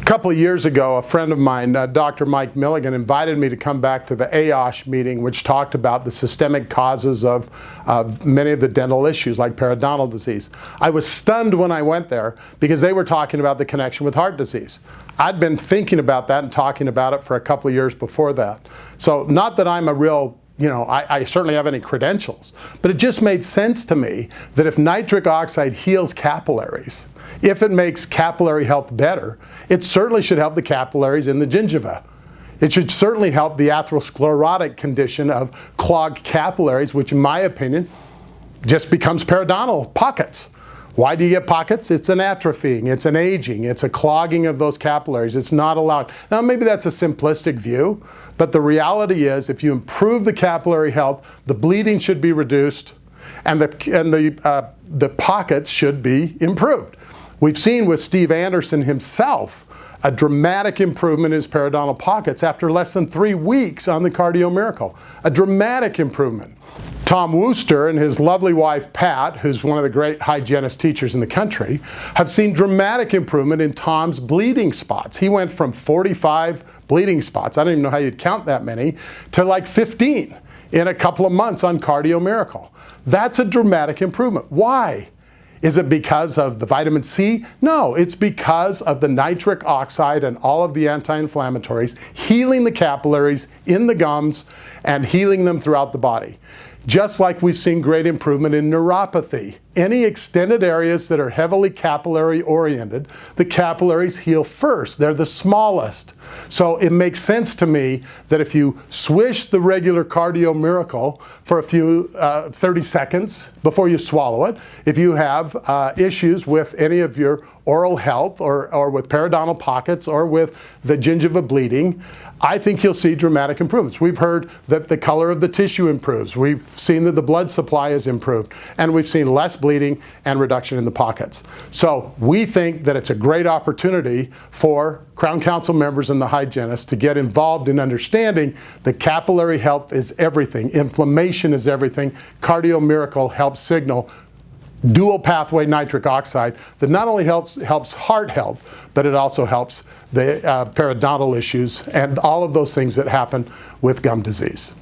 couple of years ago, a friend of mine, Dr. Mike Milligan, invited me to come back to the AOSH meeting, which talked about the systemic causes of many of the dental issues like periodontal disease. I was stunned when I went there because they were talking about the connection with heart disease. I'd been thinking about that and talking about it for a couple of years before that. So not that I'm a real, I certainly have any credentials, but it just made sense to me that if nitric oxide heals capillaries, if it makes capillary health better, it certainly should help the capillaries in the gingiva. It should certainly help the atherosclerotic condition of clogged capillaries, which in my opinion just becomes periodontal pockets. Why do you get pockets? It's an atrophying, it's an aging, it's a clogging of those capillaries. It's not allowed. Now maybe that's a simplistic view, but the reality is if you improve the capillary health, the bleeding should be reduced and the pockets should be improved. We've seen with Steve Anderson himself a dramatic improvement in his periodontal pockets after less than 3 weeks on the Cardio Miracle. A dramatic improvement. Tom Wooster and his lovely wife Pat, who's one of the great hygienist teachers in the country, have seen dramatic improvement in Tom's bleeding spots. He went from 45 bleeding spots, I don't even know how you'd count that many, to like 15 in a couple of months on Cardio Miracle. That's a dramatic improvement. Why? Is it because of the vitamin C? No, it's because of the nitric oxide and all of the anti-inflammatories healing the capillaries in the gums and healing them throughout the body. Just like we've seen great improvement in neuropathy. Any extended areas that are heavily capillary oriented, the capillaries heal first. They're the smallest. So it makes sense to me that if you swish the regular Cardio Miracle for a few 30 seconds before you swallow it, if you have issues with any of your oral health or with periodontal pockets or with the gingiva bleeding, I think you'll see dramatic improvements. We've heard that the color of the tissue improves. We've seen that the blood supply is improved. And we've seen less bleeding and reduction in the pockets. So we think that it's a great opportunity for Crown Council members and the hygienists to get involved in understanding that capillary health is everything. Inflammation is everything. Cardio Miracle helps signal dual pathway nitric oxide that not only helps heart health, but it also helps the periodontal issues and all of those things that happen with gum disease.